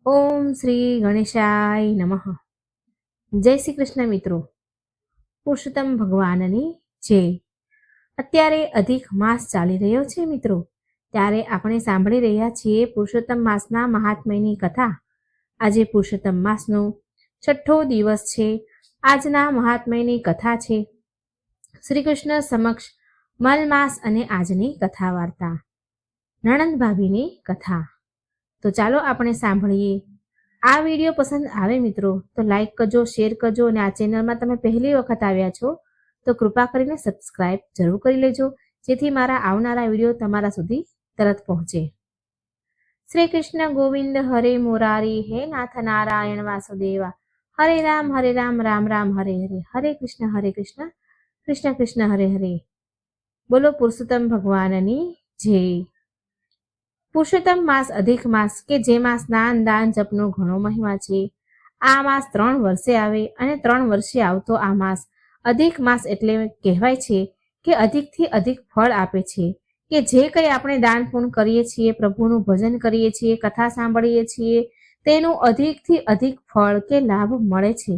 ઓમ શ્રી ગણેશાય નમઃ. જય શ્રી કૃષ્ણ મિત્રો. પુરુષોત્તમ ભગવાનની જય. અત્યારે અધિક માસ ચાલી રહ્યો છે મિત્રો, ત્યારે આપણે સાંભળી રહ્યા છીએ પુરુષોત્તમ માસના મહાત્મ્યની કથા. આજે પુરુષોત્તમ માસનો 6થો દિવસ છે. આજના મહાત્મ્યની કથા છે શ્રી કૃષ્ણ સમક્ષ મલમાસ અને આજની કથા વાર્તા, નણંદ ભાભીની કથા. તો ચાલો આપણે સાંભળીએ. આ વિડીયો પસંદ આવે મિત્રો તો લાઈક કરજો, શેર કરજો, અને આ ચેનલમાં તમે પહેલી વખત આવ્યા છો તો કૃપા કરીને સબસ્ક્રાઇબ જરૂર કરી લેજો, જેથી મારા આવનારા વિડીયો તમારા સુધી તરત પહોંચે. શ્રી કૃષ્ણ ગોવિંદ હરે મુરારી, હે નાથ નારાયણ વાસુદેવા, હરે રામ રામ રામ હરે હરે, હરે કૃષ્ણ કૃષ્ણ કૃષ્ણ હરે હરે. બોલો પુરુષોત્તમ ભગવાનની જય. પુરુષોત્તમ માસ અધિક માસ કે જેમાં સ્નાન દાન જપનો ઘણો મહિમા છે. આ માસ 3 વર્ષે આવે અને 3 વર્ષે આવતો આ માસ અધિક માસ એટલે કહેવાય છે કે અધિકથી અધિક ફળ આપે છે. કે જે કંઈ આપણે દાન પુણ્ય કરીએ છીએ, પ્રભુનું ભજન કરીએ છીએ, કથા સાંભળીએ છીએ, તેનું અધિકથી અધિક ફળ કે લાભ મળે છે.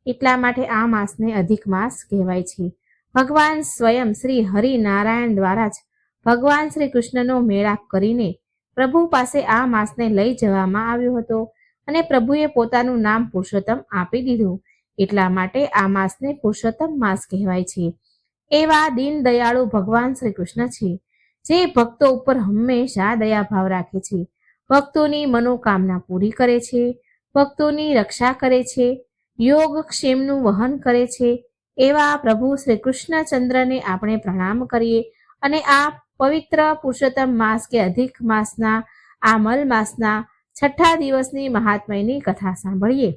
એટલા માટે આ માસને અધિક માસ કહેવાય છે. ભગવાન સ્વયં શ્રી હરિનારાયણ દ્વારા જ ભગવાન શ્રી કૃષ્ણનો મેળાપ કરીને પ્રભુ પાસે આ માસને લઈ જવામાં આવ્યો હતો અને પ્રભુએ પોતાનું નામ પુરુષોત્તમ આપી દીધું. એટલા માટે આ માસને પુરુષોત્તમ માસ કહેવાય છે. એવા દીન દયાળુ ભગવાન શ્રી કૃષ્ણ છે, જે ભક્તો ઉપર હંમેશા દયાભાવ રાખે છે, ભક્તોની મનોકામના પૂરી કરે છે, ભક્તોની રક્ષા કરે છે, યોગક્ષેમનું વહન કરે છે. એવા પ્રભુ શ્રી કૃષ્ણચંદ્રને આપણે પ્રણામ કરીએ અને આ પવિત્ર પુરુષોત્તમ માસ કે અધિક માસના આ મલ માસના 6થા દિવસની મહાત્મ્યની કથા સાંભળીએ.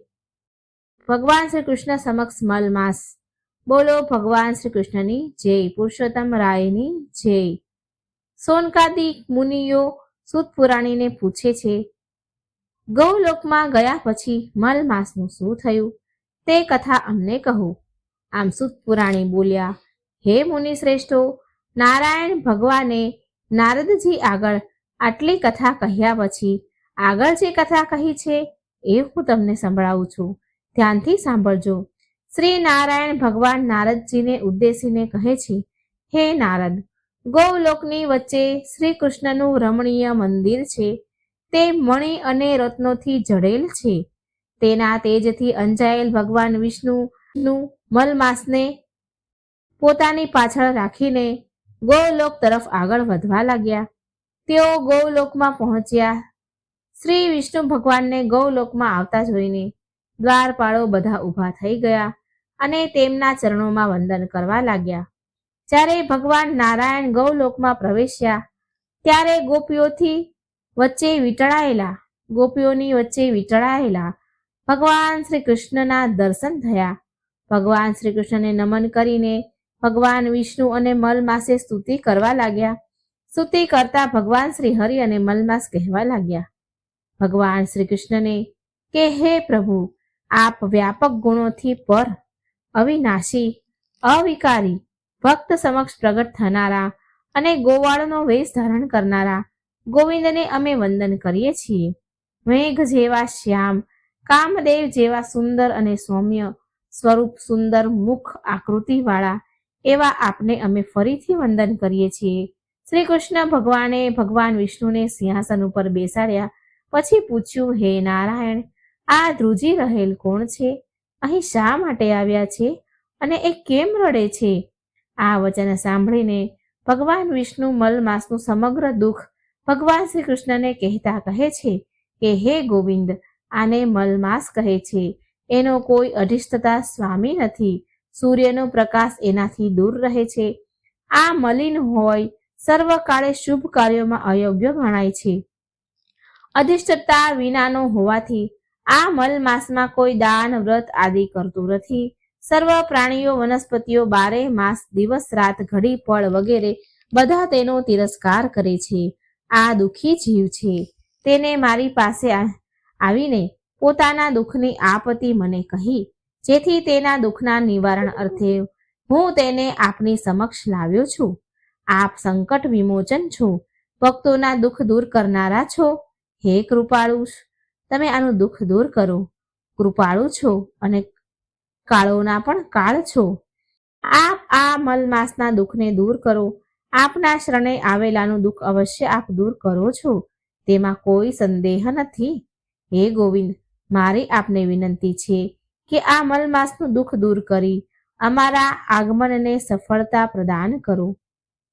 ભગવાન શ્રી કૃષ્ણ સમક્ષ મલ માસ. બોલો ભગવાન શ્રી કૃષ્ણની જય, પુરુષોત્તમ રાયની જય. સોનકાદિક મુનિઓ સૂત પુરાણીને પૂછે છે, ગૌલોકમાં ગયા પછી મલ માસનું શું થયું તે કથા અમને કહો. આમ સૂત પુરાણી બોલ્યા, હે મુનિ શ્રેષ્ઠો, નારાયણ ભગવાને નારદજી આગળ આટલી કથા કહ્યા પછી આગળ જે કથા કહી છે એ હું તમને સંભળાવું છું. ધ્યાનથી સાંભળજો. શ્રી નારાયણ ભગવાન નારદજીને ઉદ્દેશીને કહે છે, હે નારદ, ગૌલોકની વચ્ચે શ્રી કૃષ્ણનું રમણીય મંદિર છે. તે મણિ અને રત્નોથી જડેલ છે. તેના તેજથી અંજાયેલ ભગવાન વિષ્ણુનું મલમાસને પોતાની પાછળ રાખીને ગૌલોક તરફ આગળ વધવા લાગ્યા. તેઓ ગૌલોકમાં પહોંચ્યા. શ્રી વિષ્ણુ ભગવાનને ગૌલોકમાં આવતા જોઈને દ્વારપાળો બધા ઊભા થઈ ગયા અને તેમના ચરણોમાં વંદન કરવા લાગ્યા. જ્યારે ભગવાન નારાયણ ગૌલોકમાં પ્રવેશ્યા ત્યારે ગોપીઓની વચ્ચે વીંટળાયેલા ભગવાન શ્રી કૃષ્ણના દર્શન થયા. ભગવાન શ્રી કૃષ્ણને નમન કરીને ભગવાન વિષ્ણુ અને મલમાસે સ્તુતિ કરવા લાગ્યા. સ્તુતિ કરતા ભગવાન શ્રી હરિ અને મલમાસ કહેવા લાગ્યા, ભગવાન શ્રી કૃષ્ણને કે હે પ્રભુ, આપ વ્યાપક ગુણોથી પર, અવિનાશી, અવિકારી, ભક્ત સમક્ષ પ્રગટ થનારા અને ગોવાળનો વેશ ધારણ કરનારા ગોવિંદને અમે વંદન કરીએ છીએ. મેઘ જેવા શ્યામ, કામદેવ જેવા સુંદર અને સૌમ્ય સ્વરૂપ, સુંદર મુખ આકૃતિવાળા એવા આપને અમે ફરીથી વંદન કરીએ છીએ. શ્રી કૃષ્ણ ભગવાને ભગવાન વિષ્ણુને સિંહાસન ઉપર બેસાડ્યા પછી પૂછ્યું, હે નારાયણ, આ ધ્રુજી રહેલ કોણ છે? અહીં શા માટે આવ્યા છે અને એ કેમ રડે છે? આ વચન સાંભળીને ભગવાન વિષ્ણુ મલમાસનું સમગ્ર દુઃખ ભગવાન શ્રી કૃષ્ણને કહેતા કહે છે કે હે ગોવિંદ, આને મલમાસ કહે છે. એનો કોઈ અધિષ્ઠતા સ્વામી નથી. સૂર્યનો પ્રકાશ એનાથી દૂર રહે છે. આ મલિન હોય, સર્વકાળે શુભ કાર્યોમાં અયોગ્ય ગણાય છે. અધિષ્ઠતા વિનાનો હોવાથી આ મલમાસમાં કોઈ દાન વ્રત આદિ કરતું નથી. સર્વ પ્રાણીઓ, વનસ્પતિઓ 12 માસ દિવસ રાત ઘડી પળ વગેરે બધા તેનો તિરસ્કાર કરે છે. આ દુઃખી જીવ છે. તેને મારી પાસે આવીને પોતાના દુઃખની આપત્તિ મને કહી, જેથી તેના દુઃખના નિવારણ અર્થે હું તેને આપની સમક્ષ લાવ્યો છું. આપ સંકટ વિમોચન છો, ભક્તોના દુઃખ દૂર કરનારા છો. હે કૃપાળુ, તમે આનું દુઃખ દૂર કરો. કૃપાળુ છો અને કાળોના પણ કાળ છો. આપ આ મલમાસના દુઃખને દૂર કરો. આપના શરણે આવેલાનું દુઃખ અવશ્ય આપ દૂર કરો છો, તેમાં કોઈ સંદેહ નથી. હે ગોવિંદ, મારી આપને વિનંતી છે કે આ મલમાસનું દુઃખ દૂર કરી અમારા આગમનને સફળતા પ્રદાન કરો.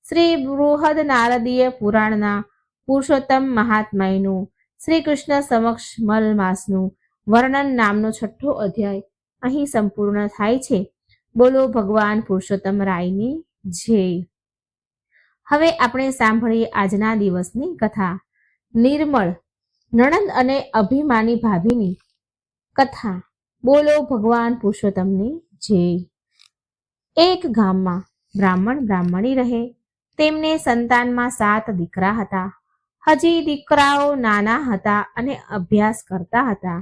શ્રી બૃહદ નારદીય પુરાણના પુરુષોત્તમ મહાત્માયનું શ્રી કૃષ્ણ સમક્ષ મલમાસનું વર્ણન નામનો 6ઠ્ઠો અધ્યાય અહીં સંપૂર્ણ થાય છે. બોલો ભગવાન પુરુષોત્તમ રાયની જય. હવે આપણે સાંભળીએ આજના દિવસની કથા. નિર્મળ નણંદ અને અભિમાની ભાભીની કથા. બોલો ભગવાન પુરુષોત્તમની જય. એક ગામમાં બ્રાહ્મણ બ્રાહ્મણી રહે. તેમને સંતાનમાં 7 દીકરા હતા. હજી દીકરાઓ નાના હતા અને અભ્યાસ કરતા હતા.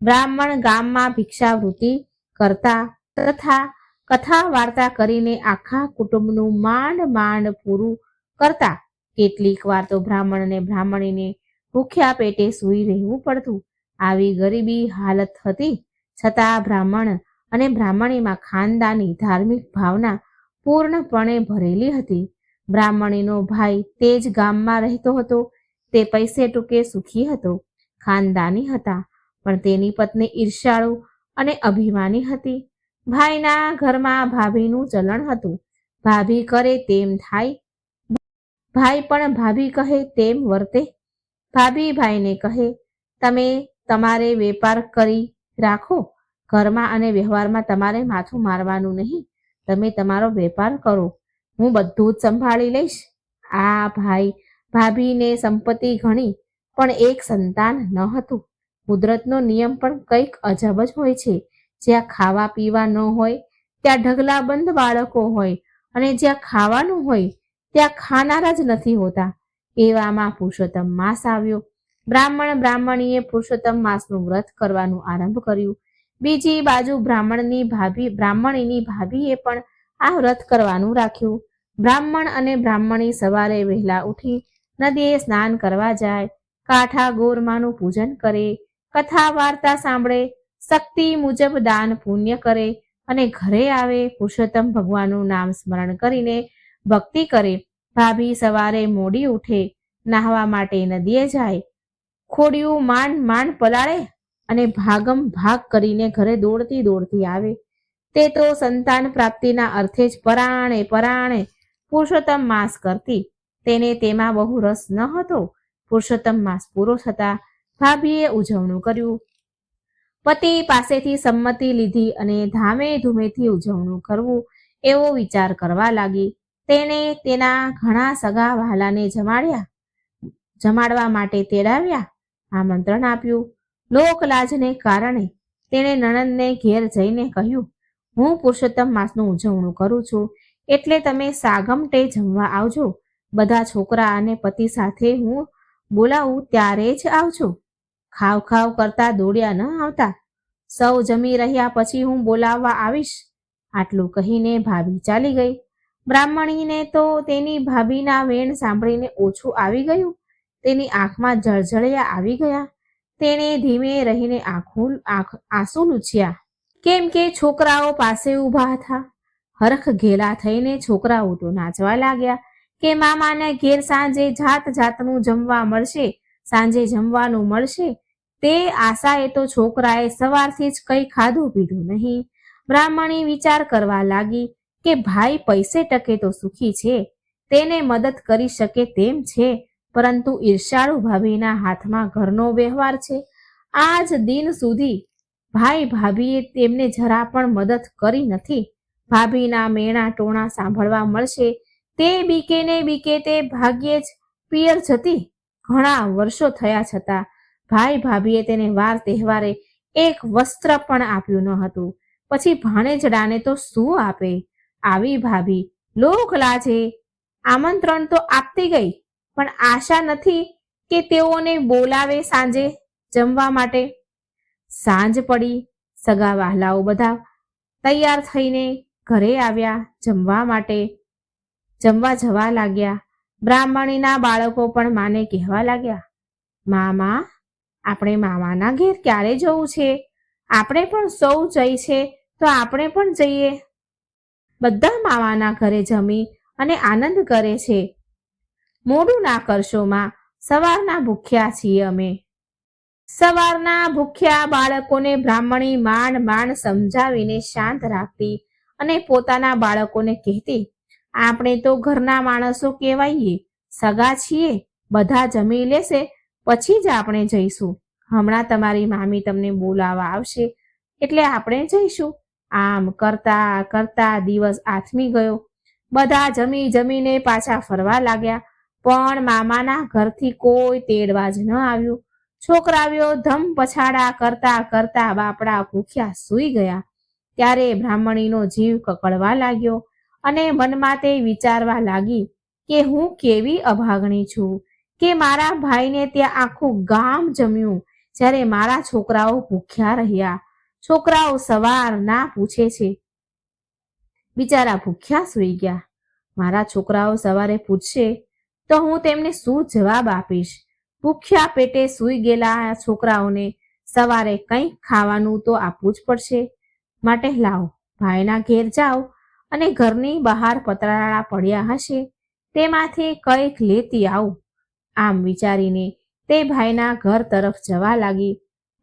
બ્રાહ્મણ ગામમાં ભિક્ષાવૃત્તિ કરતા તથા કથા વાર્તા કરીને આખા કુટુંબનું માંડ માંડ પૂરું કરતા. કેટલીક વાર તો બ્રાહ્મણને બ્રાહ્મણીને ભૂખ્યા પેટે સૂઈ રહેવું પડતું. આવી ગરીબી હાલત હતી છતાં બ્રાહ્મણ અને બ્રાહ્મણીમાં ખાનદાની ધાર્મિક ભાવના પૂર્ણપણે ભરેલી હતી. બ્રાહ્મણીનો ભાઈ તે જ ગામમાં રહેતો હતો. તે પૈસે ટૂંકે સુખી હતો. ખાનદાની હતા, પણ તેની પત્ની ઈર્ષ્યાળુ અને અભિમાની હતી. ભાઈના ઘરમાં ભાભીનું ચલણ હતું. ભાભી કરે તેમ થાય, ભાઈ પણ ભાભી કહે તેમ વર્તે. ભાભી ભાઈને કહે, તમે તમારે વેપાર કરી રાખો, ઘરમાં અને વ્યવહારમાં તમારે માથું મારવાનું નહીં, તમે તમારો વેપાર કરો, હું બધું જ સંભાળી લઈશ. આ ભાઈ ભાભીને સંપત્તિ ઘણી પણ એક સંતાન ન હતું. કુદરતનો નિયમ પણ કંઈક અજબ જ હોય છે. જ્યાં ખાવા પીવા ન હોય ત્યાં ઢગલાબંધ બાળકો હોય, અને જ્યાં ખાવાનું હોય ત્યાં ખાનારા જ નથી હોતા. એવામાં પુરુષોત્તમ માસ આવ્યો. બ્રાહ્મણ બ્રાહ્મણીએ પુરુષોત્તમ માસનું વ્રત કરવાનું આરંભ કર્યું. બીજી બાજુ બ્રાહ્મણીની ભાભીએ પણ આ વ્રત કરવાનું રાખ્યું. બ્રાહ્મણ અને બ્રાહ્મણી સવારે વહેલા ઉઠી નદીએ સ્નાન કરવા જાય, કાંઠા ગોરમાનું પૂજન કરે, કથા વાર્તા સાંભળે, શક્તિ મુજબ દાન પુણ્ય કરે અને ઘરે આવે પુરુષોત્તમ ભગવાનનું નામ સ્મરણ કરીને ભક્તિ કરે. ભાભી સવારે મોડી ઉઠે, નાહવા માટે નદીએ જાય, ખોડિયું માંડ માંડ પલાળે અને ભાગમ ભાગ કરીને ઘરે દોડતી દોડતી આવે. તે તો સંતાન પ્રાપ્તિના અર્થે જ પરાણે પરાણે પુરુષોત્તમ માસ કરતી. તેને તેમાં બહુ રસ ન હતો. પુરુષોત્તમ માસ પૂરો થતા ભાભીએ ઉજવણું કર્યું. પતિ પાસેથી સંમતિ લીધી અને ધામે ધૂમેથી ઉજવણું કરવું એવો વિચાર કરવા લાગી. તેણે તેના ઘણા સગા વહાલાને જમાડવા માટે તેડાવ્યા, આમંત્રણ આપ્યું. લોકલાજને કારણે તેણે નણંદને ઘેર જઈને કહ્યું, હું પુરુષોત્તમ માસનું ઉજવણું કરું છું, એટલે તમે સાગમટે જમવા આવજો. બધા છોકરા અને પતિ સાથે હું બોલાવું ત્યારે જ આવજો. ખાવ ખાવ કરતા દોડ્યા ન આવતા. સૌ જમી રહ્યા પછી હું બોલાવવા આવીશ. આટલું કહીને ભાભી ચાલી ગઈ. બ્રાહ્મણીને તો તેની ભાભીના વેણ સાંભળીને ઓછું આવી ગયું. તેની આંખમાં જળજળિયા આવી ગયા. તેણે ધીમે રહીને આંસુ લૂછ્યા, કેમ કે છોકરાઓ પાસે ઊભા હતા. હરખ ઘેલા થઈને છોકરાઓ તો નાચવા લાગ્યા કે મામાને ઘેર સાંજે જાત જાતનું જમવા મળશે, સાંજે જમવાનું મળશે. તે આશાએ તો છોકરાએ સવારથી જ કંઈ ખાધું પીધું નહીં. બ્રાહ્મણી વિચાર કરવા લાગી કે ભાઈ પૈસે ટકે તો સુખી છે, તેને મદદ કરી શકે તેમ છે, પરંતુ ઈર્ષ્યાળુ ભાભીના હાથમાં ઘરનો વ્યવહાર છે. આજ દિન સુધી ભાઈ ભાભીએ તેમને જરા પણ મદદ કરી નથી. ભાભીના મેણા ટોણા સાંભળવા મળશે તે બીકે ને બીકે તે ભાગ્યે જ પિયર જતી. ઘણા વર્ષો થયા છતાં ભાઈ ભાભીએ તેને વાર તહેવારે એક વસ્ત્ર પણ આપ્યું ન હતું. પછી ભાણેજડાને તો શું આપે? આવી ભાભી લોકલાજે આમંત્રણ તો આપતી ગઈ, પણ આશા નથી કે તેઓને બોલાવે સાંજે જમવા માટે. સાંજ પડી. સગા વહાલાઓ બધા તૈયાર થઈને ઘરે આવ્યા જમવા માટે. જમવા જવા લાગ્યા. બ્રાહ્મણીના બાળકો પણ માને કહેવા લાગ્યા, મામા આપણે મામાના ઘેર ક્યારે જવું છે? આપણે પણ સૌ જઈ છે તો આપણે પણ જઈએ. બધા મામાના ઘરે જમી અને આનંદ કરે છે. મોડું ના કરશો માં, સવારના ભૂખ્યા છીએ અમે. સવારના ભૂખ્યા બાળકોને બ્રાહ્મણી માંડ માંડ સમજાવીને શાંત રાખતી અને પોતાના બાળકોને કહેતી, આપણે તો ઘરના માણસો કહેવાઈએ, સગા છીએ, બધા જમી લેશે પછી જ આપણે જઈશું. હમણાં તમારી મામી તમને બોલાવવા આવશે એટલે આપણે જઈશું. આમ કરતા કરતા દિવસ આથમી ગયો. બધા જમી જમીને પાછા ફરવા લાગ્યા, પણ મામાના ઘરથી કોઈ તેડવા જ ન આવ્યું. છોકરાઓ ધમ પછાડા કરતા કરતા બાપડા ભૂખ્યા સૂઈ ગયા. ત્યારે બ્રાહ્મણીનો જીવ કકડવા લાગ્યો અને મનમાં તે વિચારવા લાગી કે હું કેવી અભાગણી છું કે મારા ભાઈને ત્યાં આખું ગામ જમ્યું, જ્યારે મારા છોકરાઓ ભૂખ્યા રહ્યા. છોકરાઓ સવાર ના પૂછે છે, બિચારા ભૂખ્યા સૂઈ ગયા. મારા છોકરાઓ સવારે પૂછશે તો હું તેમને શું જવાબ આપીશ? ભૂખ્યા પેટે સૂઈ ગયેલા છોકરાઓને સવારે કંઈક ખાવાનું તો આપવું જ પડશે. માટે લાવો, ભાઈના ઘેર જાઓ અને ઘરની બહાર પતરાળા પડ્યા હશે તેમાંથી કંઈક લેતી આવું. આમ વિચારીને તે ભાઈના ઘર તરફ જવા લાગી.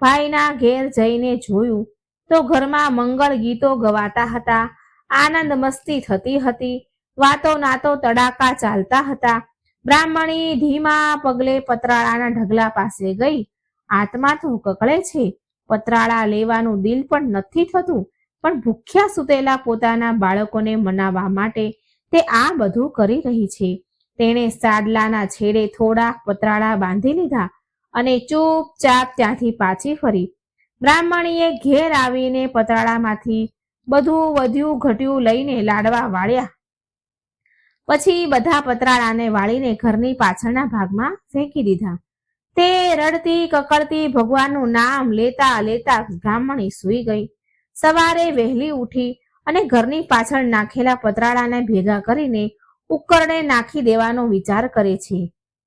ભાઈના ઘેર જઈને જોયું તો ઘરમાં મંગળ ગીતો ગવાતા હતા, આનંદ મસ્તી થતી હતી, વાતો નાતો તડાકા ચાલતા હતા. બ્રાહ્મણી ધીમા પગલે પતરાળાના ઢગલા પાસે ગઈ. આત્મા તો કકળે છે, પતરાળા લેવાનું દિલ પણ નથી થતું, પણ ભૂખ્યા સૂતેલા પોતાના બાળકોને મનાવવા માટે તે આ બધું કરી રહી છે. તેણે સાડલાના છેડે થોડાક પતરાળા બાંધી લીધા અને ચૂપચાપ ત્યાંથી પાછી ફરી. બ્રાહ્મણીએ ઘેર આવીને પતરાળામાંથી બધું વધ્યું ઘટ્યું લઈને લાડવા વાળ્યા. પછી બધા પતરાળાને વાળીને ઘરની પાછળના ભાગમાં ફેંકી દીધા. તે રડતી કકડતી ભગવાનનું નામ લેતા લેતા બ્રાહ્મણી સૂઈ ગઈ. સવારે વહેલી ઉઠી અને ઘરની પાછળ નાખેલા પતરાળાને ભેગા કરીને ઉકરડે નાખી દેવાનો વિચાર કરે છે.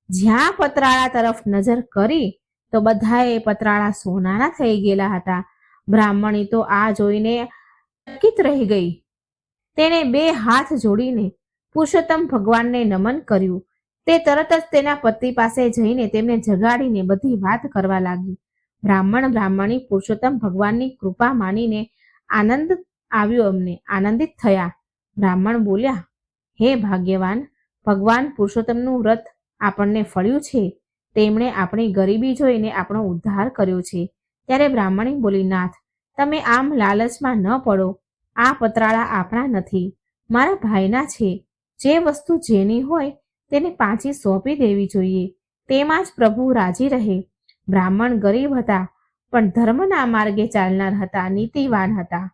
જ્યાં પતરાળા તરફ નજર કરી તો બધાએ પતરાળા સોનાના થઈ ગયેલા હતા. બ્રાહ્મણી તો આ જોઈને ચકિત રહી ગઈ. તેણે 2 હાથ જોડીને પુરુષોત્તમ ભગવાનને નમન કર્યું. તે તરત જ તેના પતિ પાસે જઈને તેમને જગાડીને બધી વાત કરવા લાગી. બ્રાહ્મણી પુરુષોત્તમ ભગવાનની કૃપા માનીને આનંદ આવ્યો, અમને આનંદિત થયા. બ્રાહ્મણ બોલ્યા, હે ભાગ્યવાન, ભગવાન પુરુષોત્તમનું વ્રત આપણને ફળ્યું છે. તેમણે આપણી ગરીબી જોઈને આપણો ઉદ્ધાર કર્યો છે. ત્યારે બ્રાહ્મણી બોલી, નાથ, તમે આમ લાલચમાં ન પડો. આ પતરાળા આપણા નથી, મારા ભાઈના છે. જે વસ્તુ જેની હોય તેને પાછી સોંપી દેવી જોઈએ, તેમાં જ પ્રભુ રાજી રહે. બ્રાહ્મણ ગરીબ હતા પણ ધર્મના માર્ગે ચાલનાર હતા, નીતિવાન હતા.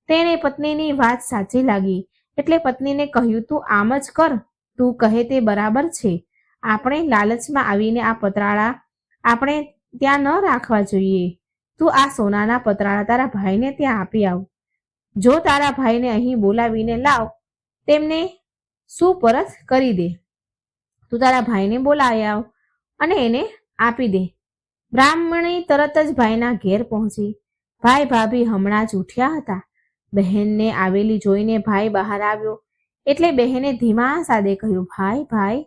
તેને પત્નીની વાત સાચી લાગી એટલે પત્નીને કહ્યું, તું આમ જ કર, તું કહે તે બરાબર છે. આપણે લાલચમાં આવીને આ પતરાળા આપણે ત્યાં ન રાખવા જોઈએ. તું આ સોનાના પતરાળા તારા ભાઈને ત્યાં આપી આવ. જો તારા ભાઈને અહીં બોલાવીને લાવ, તેમને સુપરત કરી દે. તું તારા ભાઈને બોલાવી આવ અને એને આપી દે. બ્રાહ્મણી તરત જ ભાઈના ઘેર પહોંચી. ભાઈ ભાભી હમણાં જ ઉઠ્યા હતા. બહેનને આવેલી જોઈને ભાઈ બહાર આવ્યો એટલે બહેને ધીમા સાદે કહ્યું, ભાઈ,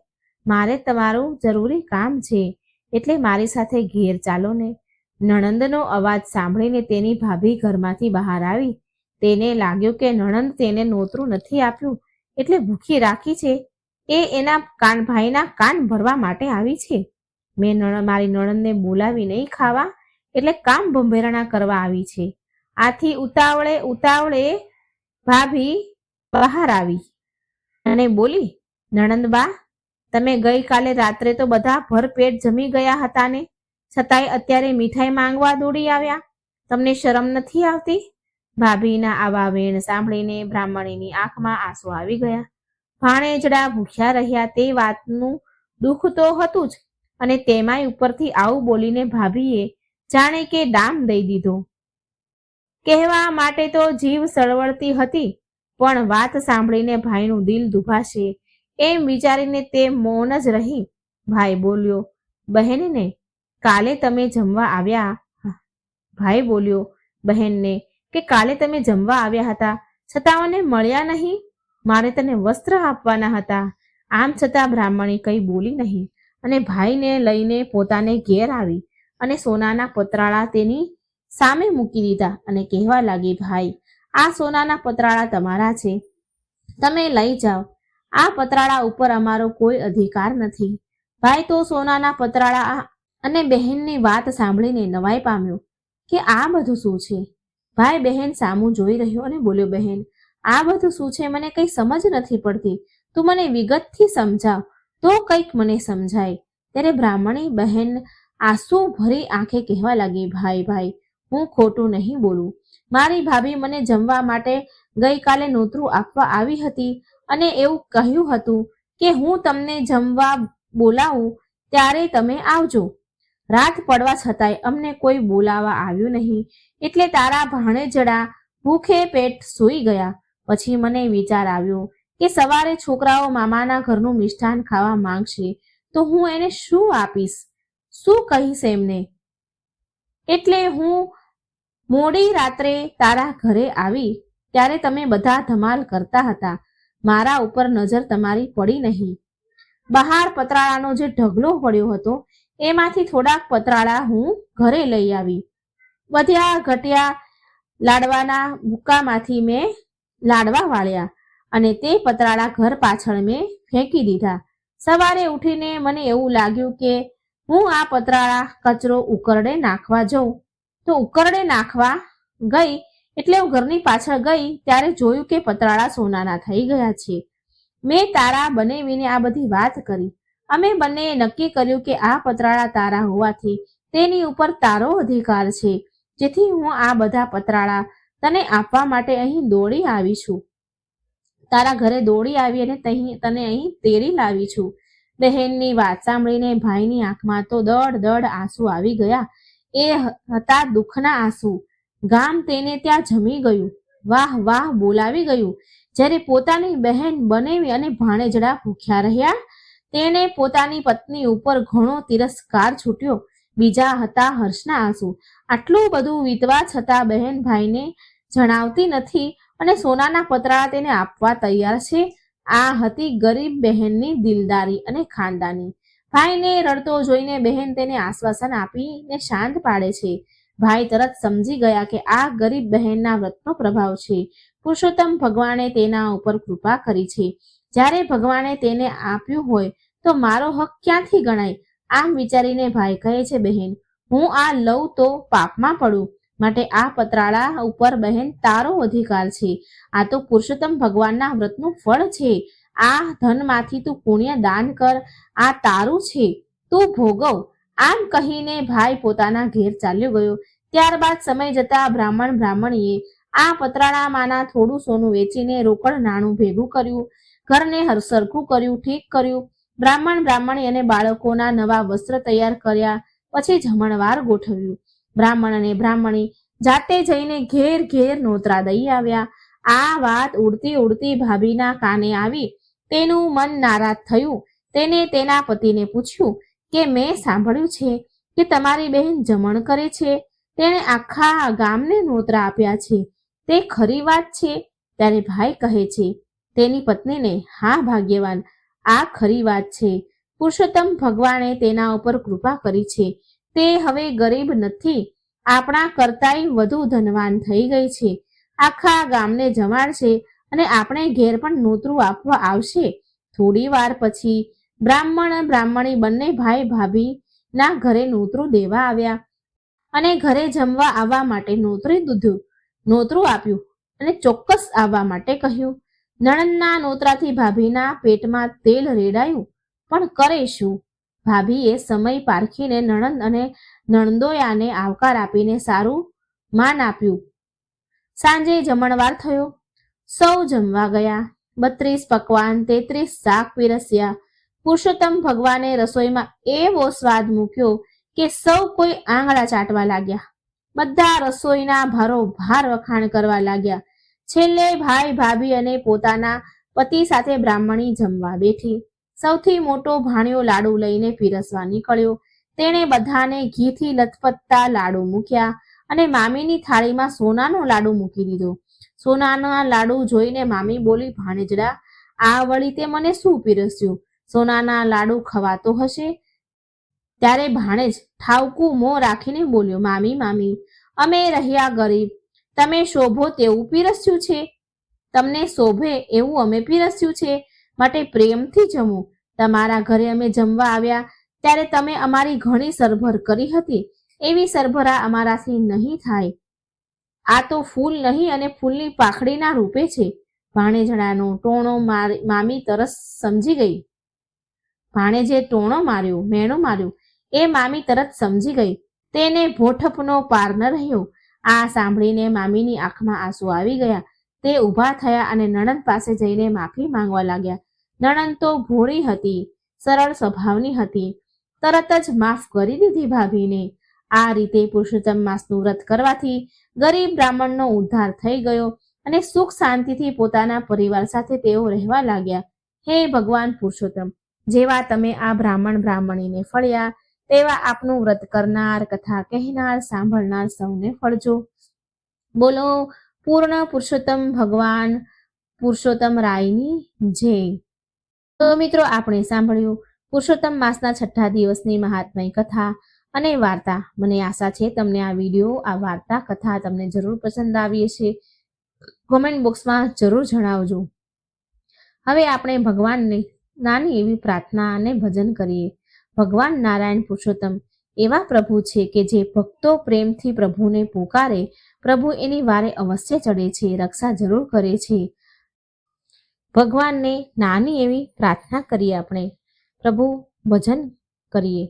મારે તમારું જરૂરી કામ છે એટલે મારી સાથે ઘેર ચાલો ને. નણંદનો અવાજ સાંભળીને તેની ભાભી ઘરમાંથી બહાર આવી. તેને લાગ્યું કે નણંદ તેને નોતરું નથી આપ્યું એટલે ભૂખી રાખી છે. એ એના ભાઈના કાન ભરવા માટે આવી છે. મેં મારી નણંદને બોલાવી નહીં ખાવા એટલે કામ ભંભેરણા કરવા આવી છે. આથી ઉતાવળે ભાભી બહાર આવી અને બોલી, નણંદબા, તમે ગઈકાલે રાત્રે તો બધા ભરપેટ જમી ગયા હતા ને, છતાંય અત્યારે મીઠાઈ માંગવા દોડી આવ્યા. તમને શરમ નથી આવતી? ભાભીના આવા વેણ સાંભળીને બ્રાહ્મણીની આંખમાં આંસુ આવી ગયા. ભાણેજડા ભૂખ્યા રહ્યા તે વાતનું દુઃખ તો હતું જ, અને તેમાંય ઉપરથી આવું બોલીને ભાભીએ જાણે કે ડામ દઈ દીધો. કહેવા માટે તો જીવ સળવળતી હતી, પણ વાત સાંભળીને ભાઈનું દિલ દુભાશે એમ વિચારીને તે મૌન જ રહી. ભાઈ બોલ્યો, બહેનને કાલે તમે જમવા આવ્યા? ભાઈ બોલ્યો બહેનને કે કાલે તમે જમવા આવ્યા હતા, છતાં મને મળ્યા નહીં. મારે તને વસ્ત્ર આપવાના હતા. આમ છતાં બ્રાહ્મણી કંઈ બોલી નહીં અને ભાઈને લઈને પોતાને ઘેર આવી અને સોનાના પતરાળા તેની સામે મૂકી દીધા અને કહેવા લાગી, ભાઈ, આ સોનાના પતરાળા તમારા છે, તમે લઈ જાઓ. આ પતરાળા ઉપર અમારો કોઈ અધિકાર નથી. ભાઈ તો સોનાના પતરાળા અને બહેનની વાત સાંભળીને નવાઈ પામ્યો કે આ બધું શું છે. ભાઈ બહેન સામું જોઈ રહ્યો અને બોલ્યો, બહેન, આ બધું શું છે? મને કંઈ સમજ નથી પડતી. તું મને વિગતથી સમજાવ તો કંઈક મને સમજાય. ત્યારે બ્રાહ્મણી બહેન આંસુ ભરી આંખે કહેવા લાગી, ભાઈ, હું ખોટું નહીં બોલું. મારી ભાભી મને જમવા માટે ગઈકાલે નોતરું આપવા આવી હતી અને એવું કહ્યું હતું કે હું તમને જમવા બોલાવું ત્યારે તમે આવજો. રાત પડવા છતાંય અમને કોઈ બોલાવા આવ્યું નહીં, એટલે તારા ભાણેજડા ભૂખે પેટ સૂઈ ગયા. પછી મને વિચાર આવ્યો કે સવારે છોકરાઓ મામાના ઘરનું મિષ્ટાન ખાવા માંગશે તો હું એને શું આપીશ, શું કહીશ એમને. એટલે હું મોડી રાત્રે તારા ઘરે આવી ત્યારે તમે બધા ધમાલ કરતા હતા. મારા ઉપર નજર તમારી પડી નહીં. બહાર પતરાળાનો જે ઢગલો પડ્યો હતો એમાંથી થોડાક પતરાળા હું ઘરે લઈ આવી. વધ્યા ઘટ્યા લાડવાના ભૂકામાંથી મેં લાડવા વાળ્યા અને તે પતરાળા ઘર પાછળ મેં ફેંકી દીધા. સવારે ઉઠીને મને એવું લાગ્યું કે હું આ પતરાળા કચરો ઉકરડે નાખવા જઉં તો ઉકરડે નાખવા ગઈ એટલે હું ઘરની પાછળ ગઈ ત્યારે જોયું કે પતરાળા સોનાના થઈ ગયા છે. મેં તારા બનેવીને આ બધી વાત કરી. અમે બંનેએ નક્કી કર્યું કે આ પતરાળા તારા હોવાથી તેની ઉપર તારો અધિકાર છે, જેથી હું આ બધા પતરાળા તને આપવા માટે અહીં દોડી આવી છું. તારા ઘરે દોડી આવી અને તને અહીં તેડી લાવી છું. બહેનની વાત સાંભળીને ભાઈની આંખમાં તો દડ આંસુ આવી ગયા. એ હતા દુઃખના આંસુ. ગામ તેને ત્યાં જમી ગયું, વાહ વાહ બોલાવી ગયું. જ્યારે પોતાની બહેન બનેવી અને ભાણેજડા ભૂખ્યા રહ્યા તેને પોતાની પત્ની ઉપર ઘણો તિરસ્કાર છૂટ્યો. બીજા હતા હર્ષના આંસુ. આટલું બધું વીતવા છતાં બહેન ભાઈને જણાવતી નથી અને સોનાના પતરાળા તેને આપવા તૈયાર છે. આ હતી ગરીબ બહેનની દિલદારી અને ખાનદાની. ભાઈને રડતો જોઈને બહેન તેને આશ્વાસન આપીને શાંત પાડે છે. ભાઈ તરત સમજી ગયા કે આ ગરીબ બહેનના વ્રતનો પ્રભાવ છે. પુરુષોત્તમ ભગવાને તેના ઉપર કૃપા કરી છે. જ્યારે ભગવાને તેને આપ્યું હોય તો મારો હક ક્યાંથી ગણાય? આમ વિચારીને ભાઈ કહે છે, બહેન, હું આ લઉં તો પાપમાં પડું, માટે આ પતરાળા ઉપર બહેન તારો અધિકાર છે. આ તો પુરુષોત્તમ ભગવાનના વ્રતનું ફળ છે. આ ધનમાંથી તું પુણ્ય દાન કર, આ તારું છે, તું ભોગવ. આમ કહીને ભાઈ પોતાના ઘેર ચાલ્યો ગયો. ત્યારબાદ સમય જતા બ્રાહ્મણીએ આ પતરાળામાંના થોડું સોનું વેચીને રોકડ નાણું ભેગું કર્યું, ઘરને સરખું કર્યું, ઠીક કર્યું. બ્રાહ્મણી અને બાળકોના નવા વસ્ત્ર તૈયાર કર્યા. પછી જમણવાર ગોઠવ્યું. બ્રાહ્મણ અને બ્રાહ્મણી જાતે જઈને ઘેર ઘેર નોતરા દઈ આવ્યા. આ વાત ઉડતી ભાભીના કાને આવી. તેનું મન નારાજ થયું. તેને તેના પતિને પૂછ્યું કે મેં સાંભળ્યું છે કે તમારી બહેન જમણ કરે છે, તેણે આખા ગામને નોતરા આપ્યા છે, તે ખરી વાત છે? ત્યારે ભાઈ કહે છે તેની પત્નીને, હા ભાગ્યવાન, આ ખરી વાત છે. પુરુષોત્તમ ભગવાને તેના ઉપર કૃપા કરી છે. તે હવે ગરીબ નથી, આપણા કરતાંય વધુ ધનવાન થઈ ગઈ છે. આખા ગામને જમાડશે અને આપણે ઘેર પણ નોતરું આપવા આવશે. થોડી વાર પછી બ્રાહ્મણી બંને ભાઈ ભાભીના ઘરે નોતરું દેવા આવ્યા અને ઘરે જમવા આવવા માટે નોતરું આપ્યું અને ચોક્કસ આવવા માટે કહ્યું. નણંદના નોતરાથી ભાભીના પેટમાં તેલ રેડાયું, પણ કરે શું? ભાભીએ સમય પારખીને નણંદ અને નણંદોયાને આવકાર આપીને સારું માન આપ્યું. સાંજે જમણવાર થયો. સૌ જમવા ગયા. 32 પકવાન, 33 શાક પીરસ્યા. પુરુષોત્તમ ભગવાને રસોઈમાં એવો સ્વાદ મૂક્યો કે સૌ કોઈ આંગળા ચાટવા લાગ્યા. બધા રસોઈના ભારોભાર વખાણ કરવા લાગ્યા. છેલ્લે ભાઈ ભાભી અને પોતાના પતિ સાથે બ્રાહ્મણી જમવા બેઠી. સૌથી મોટો ભાણિયો લાડુ લઈને પીરસવા નીકળ્યો. તેણે બધાને ઘીથી લથપથતા લાડુ મૂક્યા અને મામીની થાળીમાં સોનાનો લાડુ મૂકી દીધો. સોનાના લાડુ જોઈને મામી બોલી, ભાણેજડા, આ વળી તે મને શું પીરસ્યું? સોનાના લાડુ ખવાતો હશે? ત્યારે ભાણેજ ઠાવકું મોં રાખીને બોલ્યો, મામી મામી, અમે રહ્યા ગરીબ, તમે શોભો તેવું પીરસ્યું છે. તમને શોભે એવું અમે પીરસ્યું છે, માટે પ્રેમથી જમો. તમારા ઘરે અમે જમવા આવ્યા ત્યારે તમે અમારી ઘણી સરભર કરી હતી, એવી સરભરા અમારાથી નહીં થાય. આ તો ફૂલ નહીં અને ફૂલની પાખડીના રૂપે છે. ભાણેજડાનો ટોણો મામી તરસ સમજી ગઈ. ભાણેજે ટોણો માર્યો, મેણો માર્યો એ મામી તરત સમજી ગઈ. તેને ભોઠપનો પાર ન રહ્યો. આ સાંભળીને મામીની આંખમાં આંસુ આવી ગયા. તે ઊભા થયા અને નણંદ પાસે જઈને માફી માંગવા લાગ્યા. નણંદ તો ભોળી હતી, સરળ સ્વભાવની હતી. તરત જ માફ કરી દીધી ભાભીને. આ રીતે પુરુષોત્તમ માસનું વ્રત કરવાથી ગરીબ બ્રાહ્મણનો ઉદ્ધાર થઈ ગયો અને સુખ શાંતિથી પોતાના પરિવાર સાથે તેઓ રહેવા લાગ્યા. હે ભગવાન પુરુષોત્તમ, જેવા તમે આ બ્રાહ્મણીને ફળ્યા, તેવા આપનું વ્રત કરનાર, કથા કહેનાર, સાંભળનાર સૌને ફળજો. બોલો પૂર્ણ પુરુષોત્તમ ભગવાન પુરુષોત્તમ રાયની જય. તો મિત્રો, આપણે સાંભળ્યું પુરુષોત્તમ માસના 6થા દિવસની મહાત્મય કથા અને વાર્તા. મને આશા છે તમને આ વિડીયો, આ વાર્તા કથા તમને જરૂર પસંદ આવી હશે. કોમેન્ટ બોક્સમાં જરૂર જણાવજો. હવે આપણે ભગવાનને નાની એવી પ્રાર્થના અને ભજન કરીએ. ભગવાન નારાયણ પુરુષોત્તમ એવા પ્રભુ છે કે જે ભક્તો પ્રેમથી પ્રભુને પોકારે, પ્રભુ એની વારે અવશ્ય ચડે છે, રક્ષા જરૂર કરે છે. ભગવાનને નાની એવી પ્રાર્થના કરીએ. આપણે પ્રભુ ભજન કરીએ.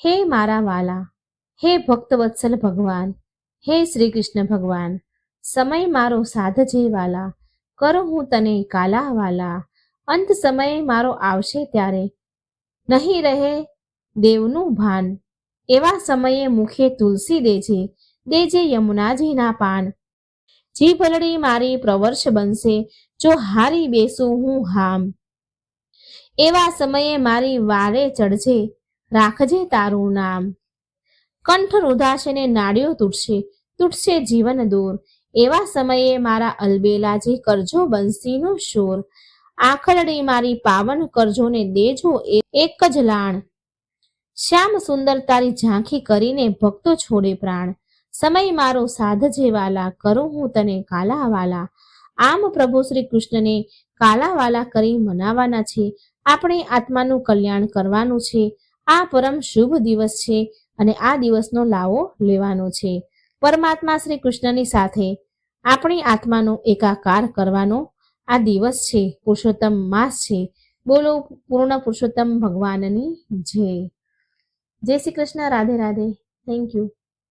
હે મારા વાલા, હે ભક્તવત્સલ ભગવાન, હે શ્રી કૃષ્ણ ભગવાન, સમય મારો સાધજે વાલા, કરું હું તને કાલા વાલા. અંત સમય મારો આવશે ત્યારે નહીં રહે દેવનું ભાન. એવા સમયે મુખે તુલસી દેજે, દેજે યમુનાજીના પાન. જીભલડી મારી પ્રવર્ષ બનશે, જો હારી બેસું હું હામ. એવા સમયે મારી વારે ચડજે, રાખજે તારું નામ. કંઠ રૂધાશે ને નાડ્યો તૂટશે, તૂટશે જીવન દૂર. એવા સમયે મારા અલબેલાજી કરજો બંસીનો શોર. આખલડી મારી પાવન કરજો ને દેજો એક જ લાણ. શ્યામ સુંદર તારી ઝાંખી કરીને ભક્તો છોડે પ્રાણ. સમય મારો સાધજે વાલા, કરું હું તને કાલા વાલા. આમ પ્રભુ શ્રી કૃષ્ણને કાલા વાલા કરી મનાવાના છે. આપણે આત્માનું કલ્યાણ કરવાનું છે. આ પરમ શુભ દિવસ છે અને આ દિવસનો લાવો લેવાનો છે. પરમાત્મા શ્રી કૃષ્ણની સાથે આપણી આત્માનો એકાકાર કરવાનો આ દિવસ છે. પુરુષોત્તમ માસ છે. બોલો પૂર્ણ પુરુષોત્તમ ભગવાનની જય. જય શ્રી કૃષ્ણ. રાધે રાધે. Thank you.